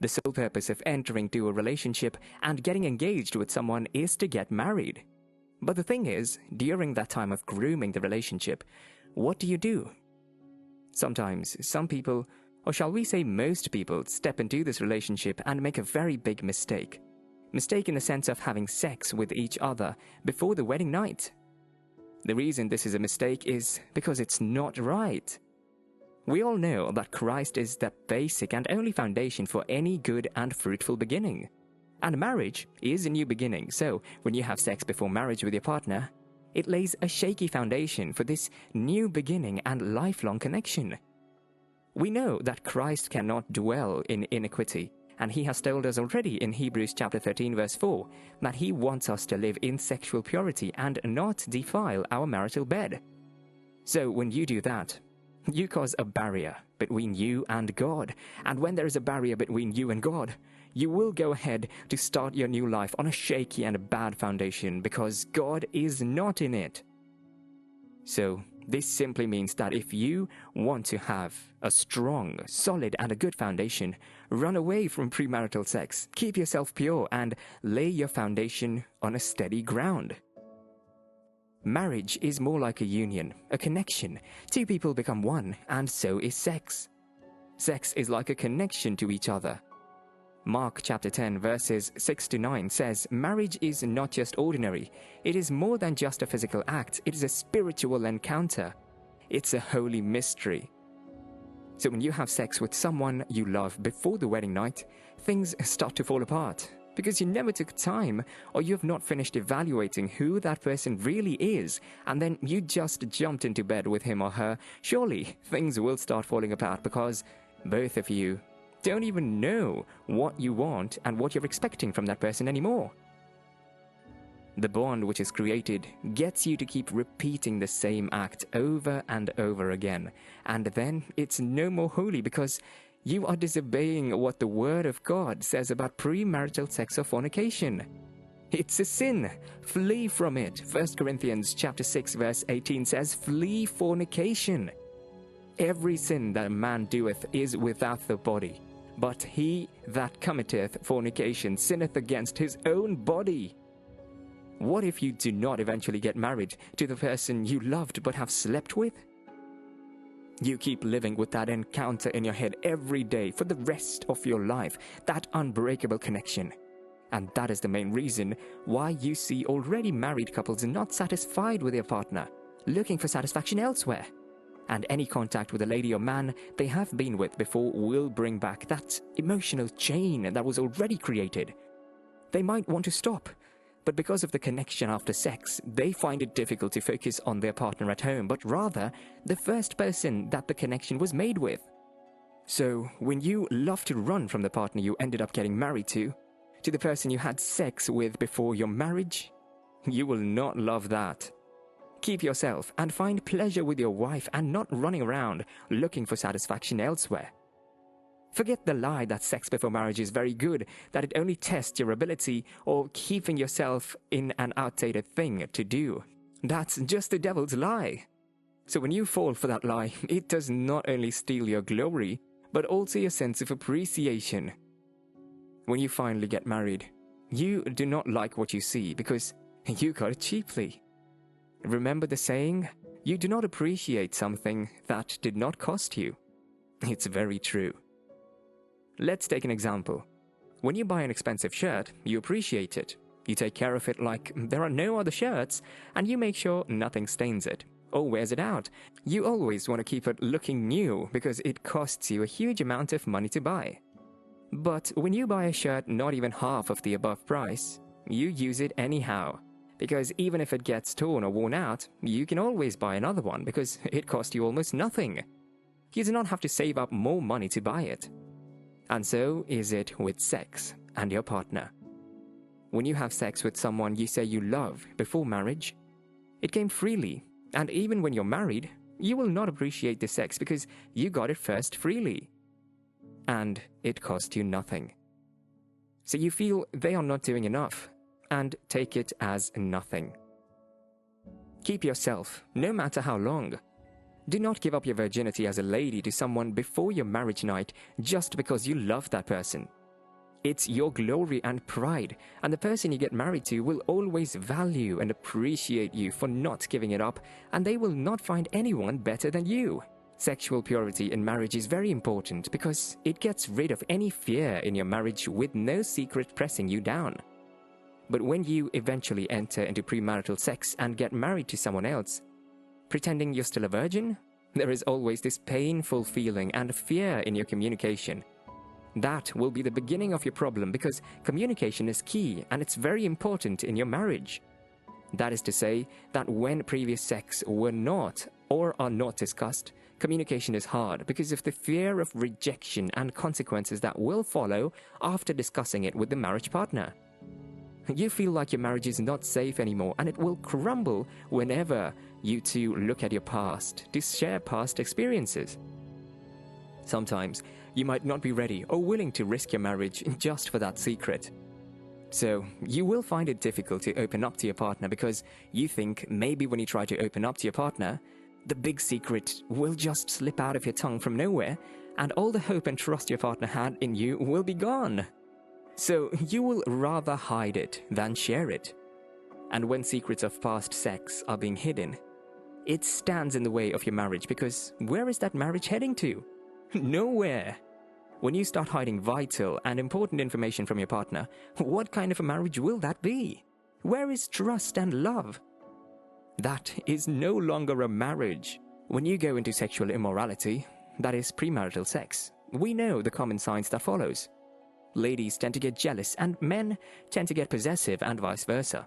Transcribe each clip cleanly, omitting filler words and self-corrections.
The sole purpose of entering into a relationship and getting engaged with someone is to get married. But the thing is, during that time of grooming the relationship, what do? Sometimes some people, or shall we say most people, step into this relationship and make a very big mistake. Mistake in the sense of having sex with each other before the wedding night. The reason this is a mistake is because it's not right. We all know that Christ is the basic and only foundation for any good and fruitful beginning. And marriage is a new beginning, so when you have sex before marriage with your partner, it lays a shaky foundation for this new beginning and lifelong connection. We know that Christ cannot dwell in iniquity, and he has told us already in Hebrews chapter 13 verse 4 that he wants us to live in sexual purity and not defile our marital bed. So when you do that, you cause a barrier between you and God, and when there is a barrier between you and God, you will go ahead to start your new life on a shaky and a bad foundation because God is not in it. So this simply means that if you want to have a strong, solid and a good foundation, run away from premarital sex, keep yourself pure and lay your foundation on a steady ground. Marriage is more like a union, a connection. Two people become one, and so is sex. Sex is like a connection to each other. Mark chapter 10 verses 6 to 9 says, marriage is not just ordinary. It is more than just a physical act. It is a spiritual encounter. It's a holy mystery. So when you have sex with someone you love before the wedding night, things start to fall apart because you never took time or you have not finished evaluating who that person really is, and then you just jumped into bed with him or her. Surely things will start falling apart because both of you don't even know what you want and what you're expecting from that person anymore. The bond which is created gets you to keep repeating the same act over and over again, and then it's no more holy because you are disobeying what the Word of God says about premarital sex or fornication. It's a sin. Flee from it. 1 Corinthians chapter 6 verse 18 says, flee fornication. Every sin that a man doeth is without the body, but he that committeth fornication sinneth against his own body. What if you do not eventually get married to the person you loved but have slept with? You keep living with that encounter in your head every day for the rest of your life, that unbreakable connection. And that is the main reason why you see already married couples not satisfied with their partner, looking for satisfaction elsewhere. And any contact with a lady or man they have been with before will bring back that emotional chain that was already created. They might want to stop, but because of the connection after sex, they find it difficult to focus on their partner at home, but rather the first person that the connection was made with. So when you love to run from the partner you ended up getting married to the person you had sex with before your marriage, you will not love that. Keep yourself and find pleasure with your wife and not running around looking for satisfaction elsewhere. Forget the lie that sex before marriage is very good, that it only tests your ability or keeping yourself in an outdated thing to do. That's just the devil's lie. So when you fall for that lie, it does not only steal your glory, but also your sense of appreciation. When you finally get married, you do not like what you see because you got it cheaply. Remember the saying, you do not appreciate something that did not cost you. It's very true. Let's take an example. When you buy an expensive shirt, you appreciate it. You take care of it like there are no other shirts, and you make sure nothing stains it or wears it out. You always want to keep it looking new because it costs you a huge amount of money to buy. But when you buy a shirt not even half of the above price, you use it anyhow. Because even if it gets torn or worn out, you can always buy another one because it cost you almost nothing. You do not have to save up more money to buy it. And so is it with sex and your partner. When you have sex with someone you say you love before marriage, it came freely, and even when you're married, you will not appreciate the sex because you got it first freely. And it cost you nothing. So you feel they are not doing enough, and take it as nothing. Keep yourself, no matter how long. Do not give up your virginity as a lady to someone before your marriage night just because you love that person. It's your glory and pride, and the person you get married to will always value and appreciate you for not giving it up, and they will not find anyone better than you. Sexual purity in marriage is very important because it gets rid of any fear in your marriage with no secret pressing you down. But when you eventually enter into premarital sex and get married to someone else, pretending you're still a virgin, there is always this painful feeling and fear in your communication. That will be the beginning of your problem because communication is key and it's very important in your marriage. That is to say that when previous sex were not or are not discussed, communication is hard because of the fear of rejection and consequences that will follow after discussing it with the marriage partner. You feel like your marriage is not safe anymore and it will crumble whenever you two look at your past to share past experiences. Sometimes you might not be ready or willing to risk your marriage just for that secret. So you will find it difficult to open up to your partner because you think maybe when you try to open up to your partner, the big secret will just slip out of your tongue from nowhere and all the hope and trust your partner had in you will be gone. So you will rather hide it than share it. And when secrets of past sex are being hidden, it stands in the way of your marriage because where is that marriage heading to? Nowhere. When you start hiding vital and important information from your partner, what kind of a marriage will that be? Where is trust and love? That is no longer a marriage. When you go into sexual immorality, that is premarital sex, we know the common signs that follows. Ladies tend to get jealous and men tend to get possessive and vice versa.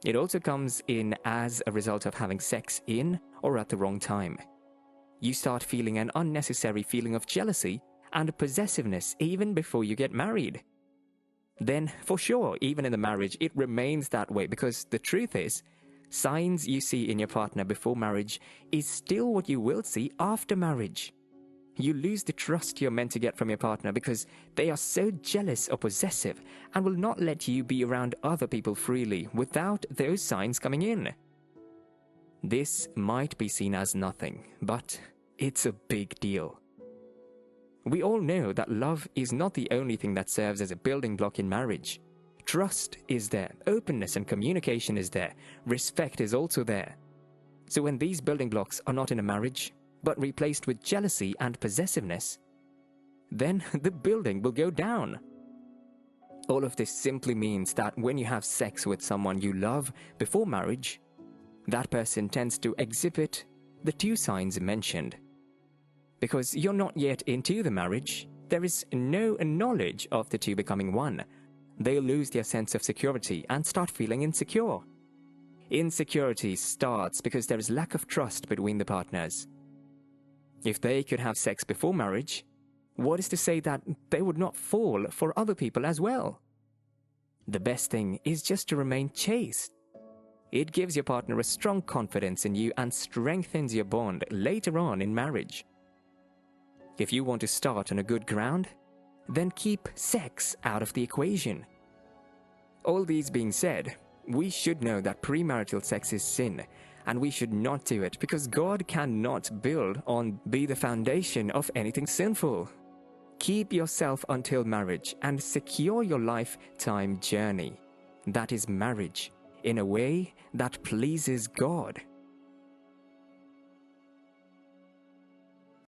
It also comes in as a result of having sex in or at the wrong time. You start feeling an unnecessary feeling of jealousy and possessiveness even before you get married. Then, for sure, even in the marriage, it remains that way because the truth is, signs you see in your partner before marriage is still what you will see after marriage. You lose the trust you're meant to get from your partner because they are so jealous or possessive and will not let you be around other people freely without those signs coming in. This might be seen as nothing, but it's a big deal. We all know that love is not the only thing that serves as a building block in marriage. Trust is there, openness and communication is there, respect is also there. So when these building blocks are not in a marriage, but replaced with jealousy and possessiveness, then the building will go down. All of this simply means that when you have sex with someone you love before marriage, that person tends to exhibit the two signs mentioned. Because you're not yet into the marriage, there is no knowledge of the two becoming one. They'll lose their sense of security and start feeling insecure. Insecurity starts because there is lack of trust between the partners. If they could have sex before marriage, what is to say that they would not fall for other people as well? The best thing is just to remain chaste. It gives your partner a strong confidence in you and strengthens your bond later on in marriage. If you want to start on a good ground, then keep sex out of the equation. All these being said, we should know that premarital sex is sin, and we should not do it because God cannot be the foundation of anything sinful. Keep yourself until marriage and secure your lifetime journey, that is marriage, in a way that pleases God.